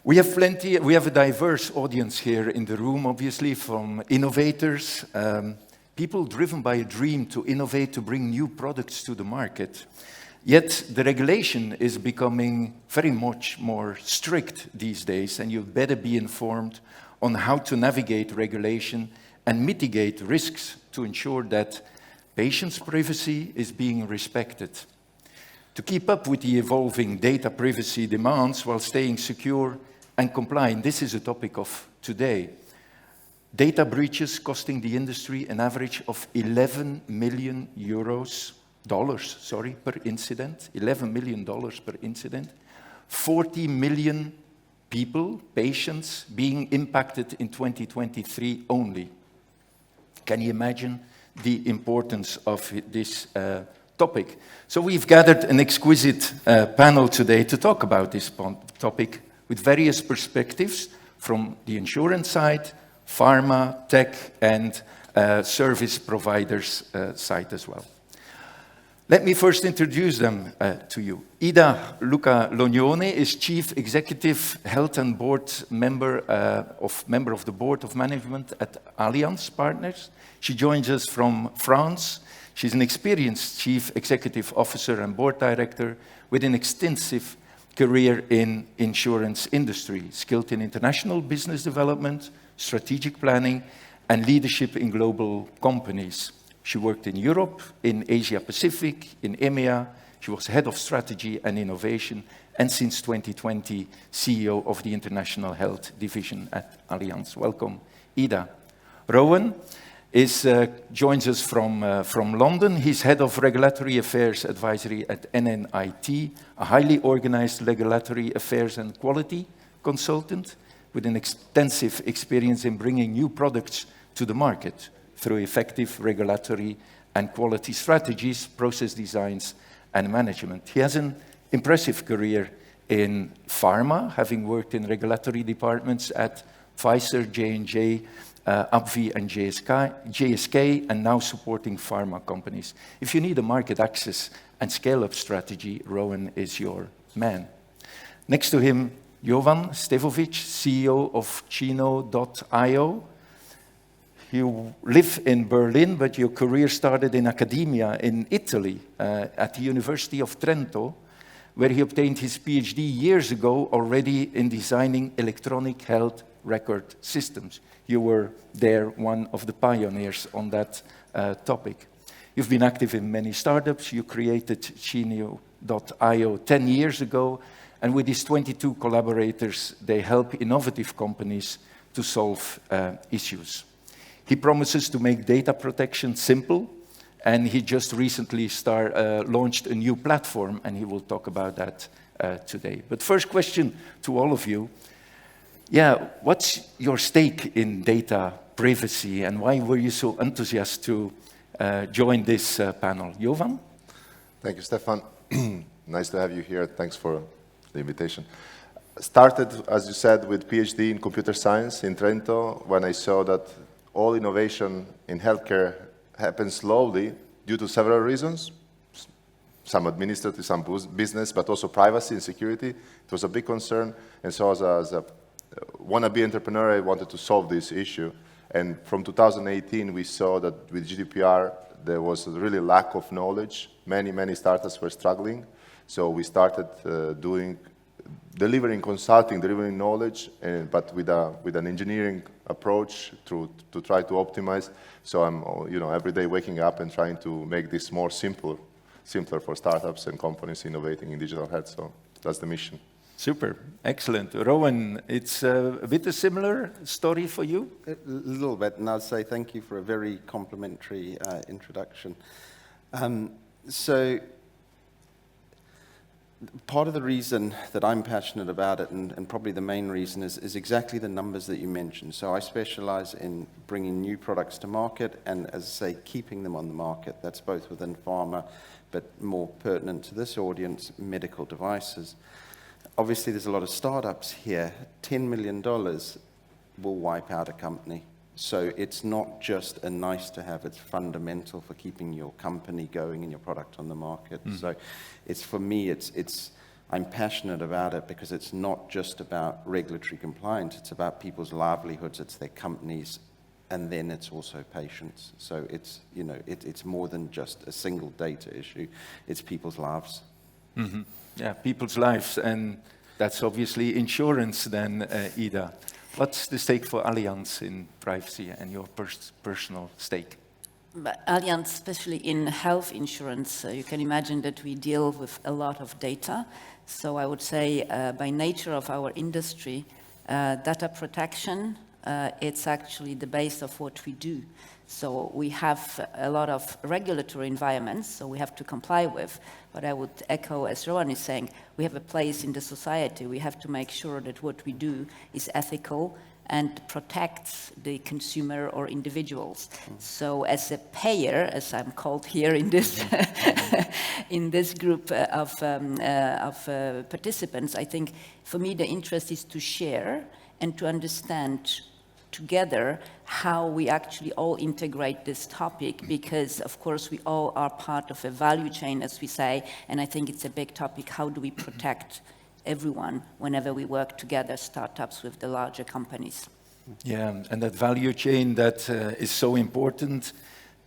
We have a diverse audience here in the room, obviously, from innovators, people driven by a dream to innovate, to bring new products to the market. Yet the regulation is becoming very much more strict these days, and you better be informed on how to navigate regulation and mitigate risks to ensure that patients' privacy is being respected. To keep up with the evolving data privacy demands while staying secure and compliant, this is a topic of today. Data breaches costing the industry an average of $11 million per incident, $11 million per incident, 40 million people, patients, being impacted in 2023 only. Can you imagine the importance of this topic? So we've gathered an exquisite panel today to talk about this topic with various perspectives from the insurance side, pharma, tech, and service providers side as well. Let me first introduce them to you. Luka Lognone is Chief Executive Health and Board member of the Board of Management at Allianz Partners. She joins us from France. She's an experienced Chief Executive Officer and Board Director with an extensive career in insurance industry, skilled in international business development, strategic planning, and leadership in global companies. She worked in Europe, in Asia Pacific, in EMEA. She was head of strategy and innovation, and since 2020, CEO of the International Health Division at Allianz. Welcome, Ida. Rowan joins us from London. He's head of regulatory affairs advisory at NNIT, a highly organized regulatory affairs and quality consultant with an extensive experience in bringing new products to the market through effective regulatory and quality strategies, process designs, and management. He has an impressive career in pharma, having worked in regulatory departments at Pfizer, J&J, AbbVie, and GSK, and now supporting pharma companies. If you need a market access and scale-up strategy, Rowan is your man. Next to him, Jovan, Stevovic, CEO of Chino.io. You live in Berlin, but your career started in academia in Italy, at the University of Trento, where he obtained his PhD years ago already in designing electronic health record systems. You were there one of the pioneers on that topic. You've been active in many startups. You created Chino.io 10 years ago, and with these 22 collaborators, they help innovative companies to solve issues. He promises to make data protection simple, and he just recently launched a new platform, and he will talk about that today. But first question to all of you. What's your stake in data privacy, and why were you so enthusiastic to join this panel? Jovan? Thank you, Stefaan. Nice to have you here. Thanks for the invitation. Started, as you said, with PhD in computer science in Trento, when I saw that all innovation in healthcare happens slowly due to several reasons, some administrative, some business, but also privacy and security. It was a big concern, and so as a wannabe entrepreneur, I wanted to solve this issue. And from 2018, we saw that with GDPR, there was a really lack of knowledge. Many startups were struggling. So we started delivering consulting, delivering knowledge, but with an engineering approach to try to optimize. So I'm every day waking up and trying to make this more simpler for startups and companies innovating in digital health. So that's the mission. Super, excellent. Rowan, it's a bit a similar story for you? A little bit, and I'll say thank you for a very complimentary introduction. So part of the reason that I'm passionate about it, and probably the main reason, is exactly the numbers that you mentioned. So I specialize in bringing new products to market and, as I say, keeping them on the market. That's both within pharma, but more pertinent to this audience, medical devices. Obviously, there's a lot of startups here. $10 million will wipe out a company. So it's not just a nice to have, it's fundamental for keeping your company going and your product on the market. So for me, it's I'm passionate about it because it's not just about regulatory compliance, it's about people's livelihoods, it's their companies, and then it's also patients. So it's, you know, it's more than just a single data issue, it's people's lives. Mm-hmm. Yeah, people's lives, and that's obviously insurance then, Ida. What's the stake for Allianz in privacy and your personal stake? But Allianz, especially in health insurance, you can imagine that we deal with a lot of data. So I would say by nature of our industry, data protection, it's actually the base of what we do. So we have a lot of regulatory environments, so we have to comply with. But I would echo, as Rowan is saying, we have a place in the society. We have to make sure that what we do is ethical and protects the consumer or individuals. So as a payer, as I'm called here in this, in this group of participants, I think for me the interest is to share and to understand together how we actually all integrate this topic, because of course we all are part of a value chain, as we say, and I think it's a big topic. How do we protect everyone whenever we work together, startups with the larger companies? Yeah, and that value chain that is so important,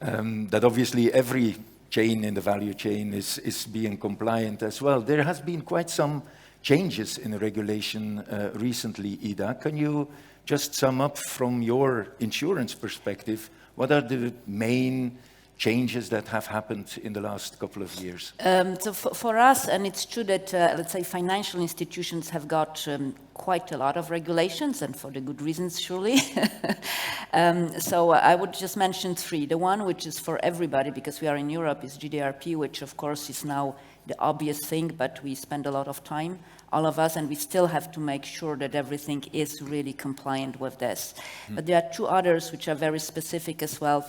that obviously every chain in the value chain is being compliant as well. There has been quite some changes in the regulation recently, Ida. Can you just sum up from your insurance perspective, what are the main changes that have happened in the last couple of years? So for us, and it's true that, let's say, financial institutions have got quite a lot of regulations, and for the good reasons, surely. So I would just mention three. The one which is for everybody, because we are in Europe, is GDPR, which of course is now the obvious thing, but we spend a lot of time, all of us, and we still have to make sure that everything is really compliant with this. But there are two others which are very specific as well.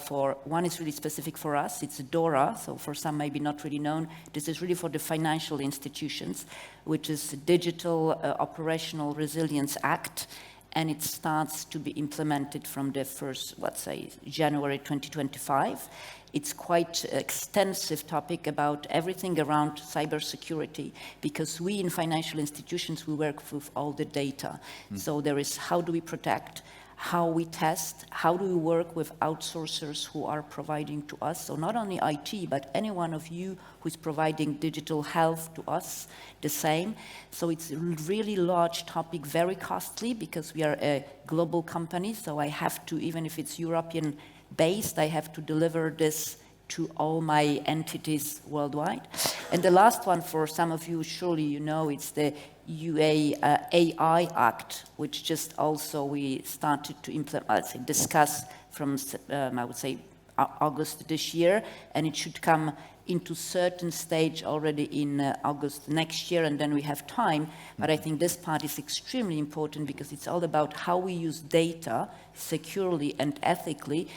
One is really specific for us, it's DORA, so for some maybe not really known. This is really for the financial institutions, which is the Digital Operational Resilience Act, and it starts to be implemented from the first, let's say, January 2025. It's quite an extensive topic about everything around cybersecurity, because we in financial institutions, we work with all the data. So there is how do we protect, how we test, how do we work with outsourcers who are providing to us. So not only IT, but any one of you who is providing digital health to us, the same. So it's a really large topic, very costly, because we are a global company. So I have to, even if it's European based, I have to deliver this to all my entities worldwide. And the last one, for some of you, surely you know, it's the AI Act, which just also we started to implement, discuss from, I would say, August this year, and it should come into certain stage already in August next year, and then we have time. But I think this part is extremely important, because it's all about how we use data securely and ethically,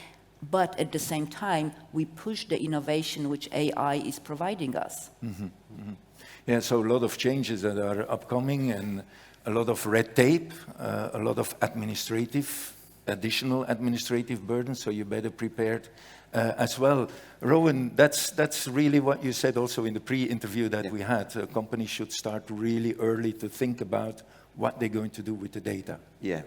but at the same time, we push the innovation which AI is providing us. Mm-hmm. Mm-hmm. Yeah, so a lot of changes that are upcoming, and a lot of red tape, a lot of additional administrative burden, so you better prepared as well. Rowan, that's really what you said also in the pre-interview that we had. Companies should start really early to think about what they're going to do with the data. Yeah.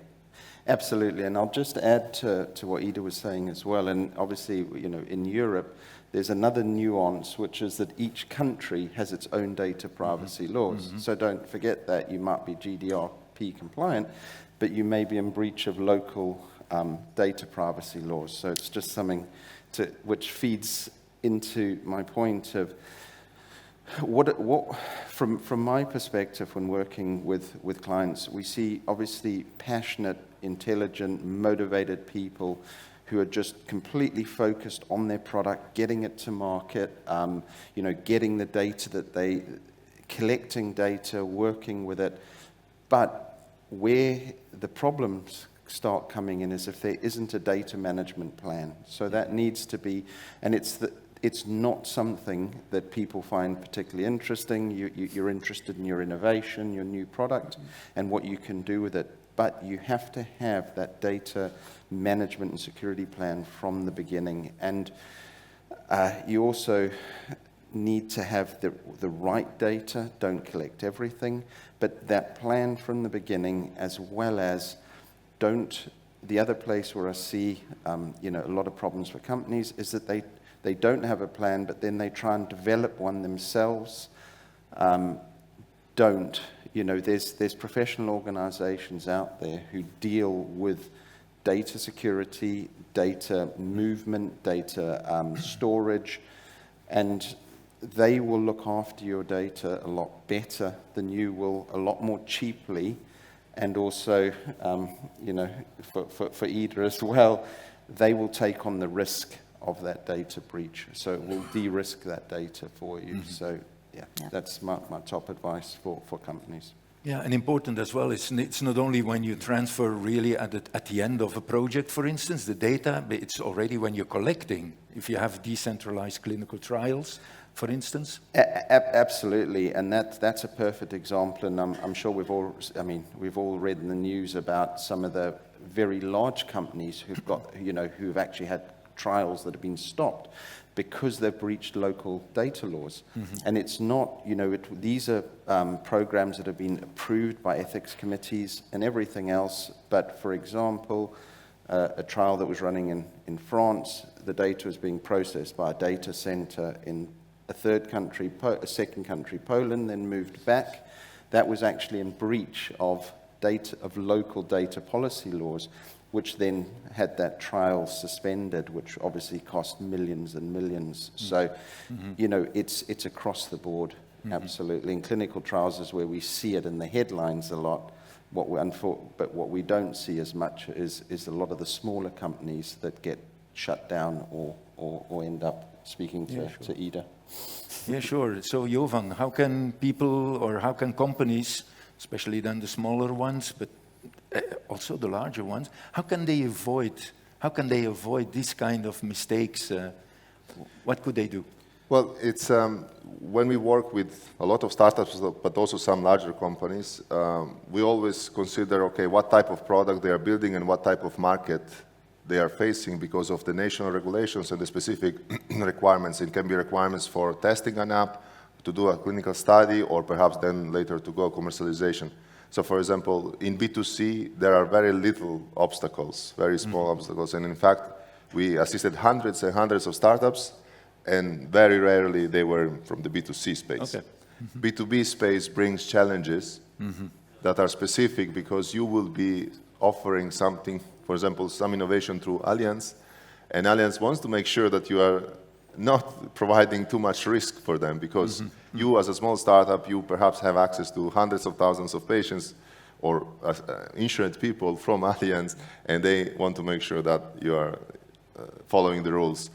Absolutely, and I'll just add to what Ida was saying as well. And obviously, you know, in Europe, there's another nuance, which is that each country has its own data privacy laws. So don't forget that you might be GDPR compliant, but you may be in breach of local data privacy laws. So it's just something which feeds into my point of from my perspective when working with clients, we see obviously passionate, intelligent, motivated people who are just completely focused on their product, getting it to market, you know, getting the data collecting data, working with it. But where the problems start coming in is if there isn't a data management plan. So that needs to be, and it's not something that people find particularly interesting. You're interested in your innovation, your new product, and what you can do with it. But you have to have that data management and security plan from the beginning. And you also need to have the right data, don't collect everything, but that plan from the beginning, as well as the other place where I see a lot of problems for companies is that they don't have a plan, but then they try and develop one themselves. There's professional organizations out there who deal with data security, data movement, data storage, and they will look after your data a lot better than you will, a lot more cheaply, and also, for EDA as well, they will take on the risk of that data breach. So it will de-risk that data for you. Mm-hmm. So that's my top advice for companies. Yeah, and important as well, it's not only when you transfer really at the end of a project, for instance, the data, but it's already when you're collecting, if you have decentralized clinical trials, for instance? Absolutely, and that's a perfect example, and I'm sure we've all read in the news about some of the very large companies who've actually had trials that have been stopped because they've breached local data laws. Mm-hmm. And it's not, these are programs that have been approved by ethics committees and everything else, but for example, a trial that was running in France, the data was being processed by a data center in a second country, Poland, then moved back. That was actually in breach of local data policy laws, which then had that trial suspended, which obviously cost millions and millions. So, it's across the board, absolutely. In clinical trials is where we see it in the headlines a lot. But what we don't see as much is a lot of the smaller companies that get shut down or end up speaking to EDA. Yeah, sure. So, Jovan, how can people or how can companies, especially then the smaller ones, but also the larger ones, how can they avoid these kind of mistakes? What could they do? Well, it's when we work with a lot of startups, but also some larger companies, we always consider, okay, what type of product they are building and what type of market they are facing because of the national regulations and the specific requirements. It can be requirements for testing an app, to do a clinical study, or perhaps then later to go commercialization. So, for example, in B2C, there are very little obstacles, very small obstacles. And in fact, we assisted hundreds and hundreds of startups, and very rarely they were from the B2C space. Okay. B2B space brings challenges that are specific because you will be offering something, for example, some innovation through Allianz, and Allianz wants to make sure that you are not providing too much risk for them because you as a small startup, you perhaps have access to hundreds of thousands of patients or insurance people from Allianz, and they want to make sure that you are following the rules.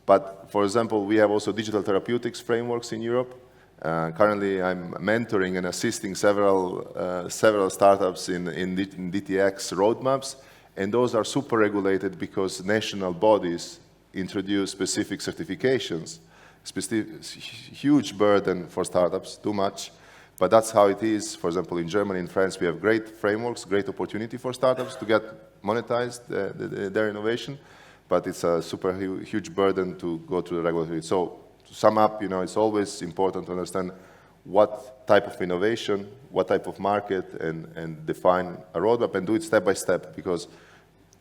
But for example, we have also digital therapeutics frameworks in Europe. Currently, I'm mentoring and assisting several startups in DTX roadmaps, and those are super regulated because national bodies introduce specific certifications, huge burden for startups, too much, but that's how it is. For example, in Germany and France, we have great frameworks, great opportunity for startups to get monetized their innovation, but it's a super huge burden to go through the regulatory. So to sum up, it's always important to understand what type of innovation, what type of market, and define a roadmap and do it step by step, because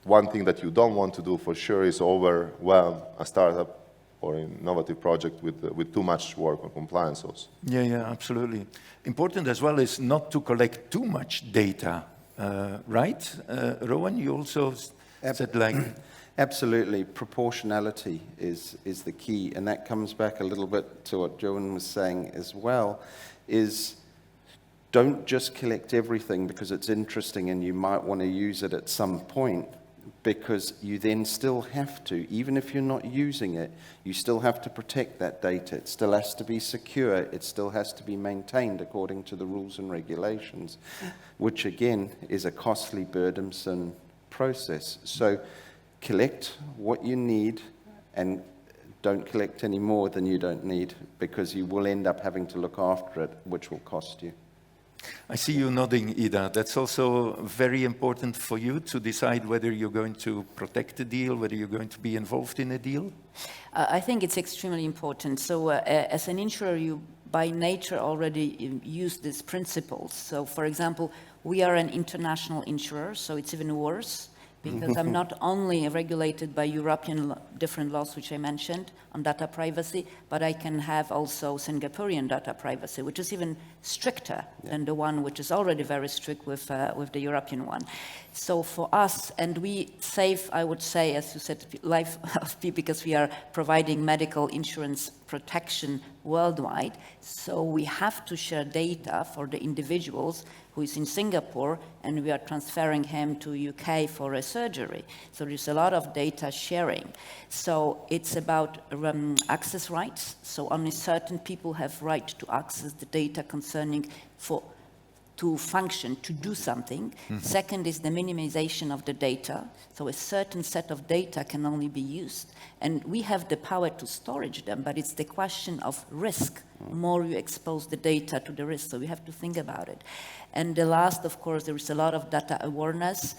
one thing that you don't want to do for sure is overwhelm a startup or an innovative project with too much work on compliance also. Yeah, absolutely. Important as well is not to collect too much data, right? Rowan, you also said like... Absolutely. Proportionality is the key, and that comes back a little bit to what Jovan was saying as well, is don't just collect everything because it's interesting and you might want to use it at some point, because you then still have to, even if you're not using it, you still have to protect that data. It still has to be secure. It still has to be maintained according to the rules and regulations, which again is a costly, burdensome process. So collect what you need and don't collect any more than you don't need, because you will end up having to look after it, which will cost you. I see you nodding, Ida. That's also very important for you to decide whether you're going to protect the deal, whether you're going to be involved in a deal? I think it's extremely important. So as an insurer, you by nature already use these principles. So for example, we are an international insurer, so it's even worse, because I'm not only regulated by European different laws, which I mentioned, on data privacy, but I can have also Singaporean data privacy, which is even stricter than the one which is already very strict with the European one. So for us, and we save, I would say, as you said, life of people, because we are providing medical insurance protection worldwide. So we have to share data for the individuals who is in Singapore, and we are transferring him to UK for a surgery. So there's a lot of data sharing. So it's about access rights. So only certain people have right to access the data concerning to function, to do something. Second is the minimization of the data. So a certain set of data can only be used. And we have the power to storage them, but it's the question of risk. More you expose the data to the risk, so we have to think about it. And the last, of course, there is a lot of data awareness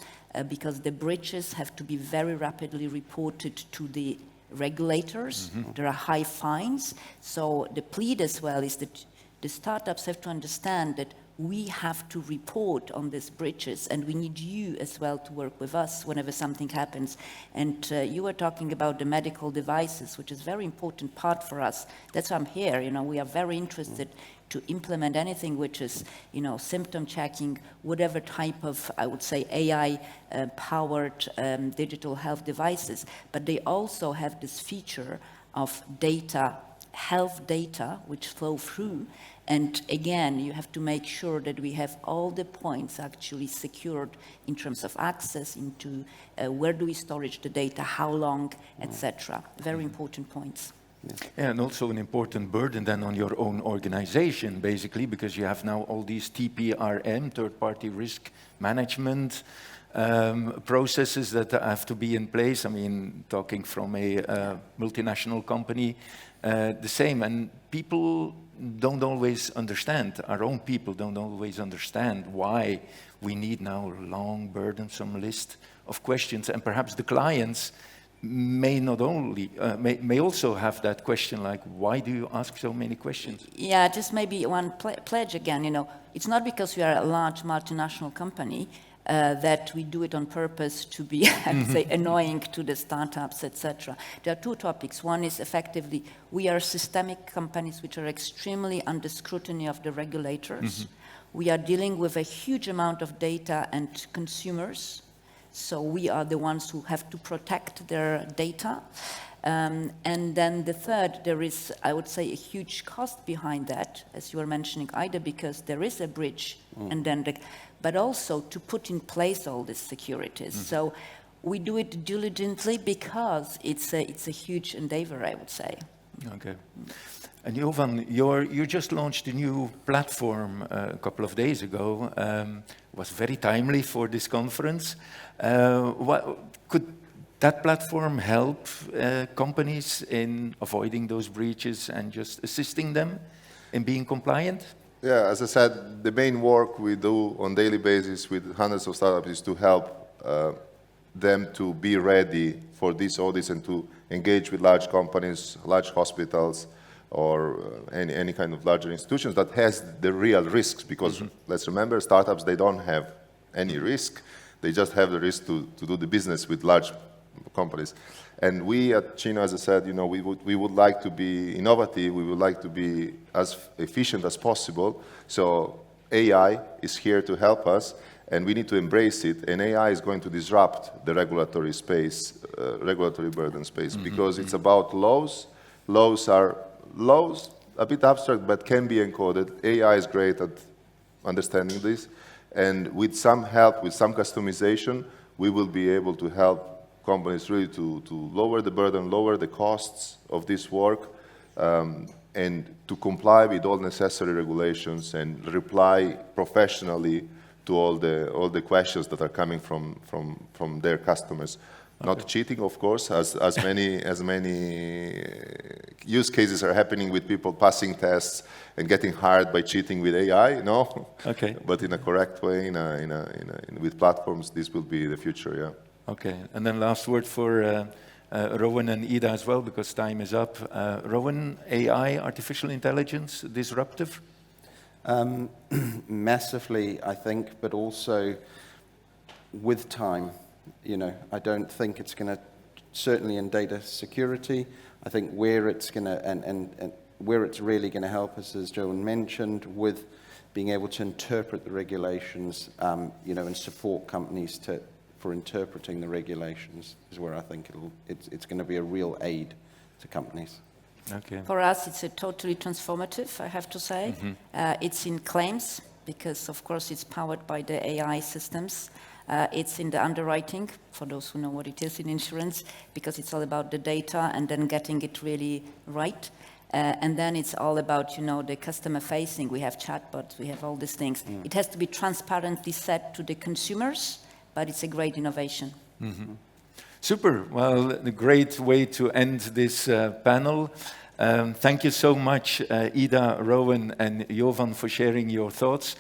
because the breaches have to be very rapidly reported to the regulators. There are high fines. So the plea as well is that the startups have to understand that we have to report on these breaches, and we need you as well to work with us whenever something happens. And you were talking about the medical devices, which is a very important part for us. That's why I'm here. You know, we are very interested to implement anything which is, you know, symptom checking, whatever type of, I would say, AI-powered digital health devices. But they also have this feature of data, health data, which flow through. And again, you have to make sure that we have all the points actually secured in terms of access into where do we storage the data, how long, etc. Very important points. Yeah, and also an important burden then on your own organization, basically, because you have now all these TPRM, third-party risk management processes that have to be in place. I mean, talking from a multinational company, the same. And people don't always understand, our own people don't always understand why we need now a long, burdensome list of questions. And perhaps the clients may not only, may also have that question, like, why do you ask so many questions? Yeah, just maybe one pledge again, you know, it's not because we are a large multinational company that we do it on purpose to be, I'd say, annoying to the startups, etc. There are two topics. One is effectively, we are systemic companies which are extremely under scrutiny of the regulators. We are dealing with a huge amount of data and consumers. So we are the ones who have to protect their data. And then the third, there is, I would say, a huge cost behind that, as you were mentioning, either because there is a breach, and then but also to put in place all these securities. So we do it diligently because it's a huge endeavor, I would say. Okay. And Jovan, you just launched a new platform a couple of days ago. Was very timely for this conference. Could that platform help companies in avoiding those breaches and just assisting them in being compliant? Yeah, as I said, the main work we do on daily basis with hundreds of startups is to help them to be ready for these audits and to engage with large companies, large hospitals, or any kind of larger institutions that has the real risks, because let's remember, startups, they don't have any risk. They just have the risk to do the business with large companies. And we at Chino, as I said, you know, we would like to be innovative. We would like to be as efficient as possible. So AI is here to help us, and we need to embrace it. And AI is going to disrupt the regulatory space, regulatory burden space, because it's about laws. Laws are a bit abstract, but can be encoded. AI is great at understanding this. And with some help, with some customization, we will be able to help companies really to lower the burden, lower the costs of this work, and to comply with all necessary regulations and reply professionally to all the questions that are coming from their customers. Not cheating, of course, as many use cases are happening with people passing tests and getting hired by cheating with AI. No, Okay. but in a correct way, with platforms, this will be the future. Yeah. Okay, and then last word for Rowan and Ida as well, because time is up. Rowan, AI, artificial intelligence, disruptive? Massively, I think, but also with time. You know, I don't think it's going to, certainly in data security, I think where it's going to, and where it's really going to help us, as Jovan mentioned, with being able to interpret the regulations, you know, and support companies for interpreting the regulations is where I think it's going to be a real aid to companies. Okay. For us, it's a totally transformative, I have to say. It's in claims, because of course it's powered by the AI systems. It's in the underwriting, for those who know what it is in insurance, because it's all about the data and then getting it really right. And then it's all about, you know, the customer facing. We have chatbots, we have all these things. It has to be transparently said to the consumers, but it's a great innovation. Super. Well, a great way to end this panel. Thank you so much, Ida, Rowan, and Jovan, for sharing your thoughts.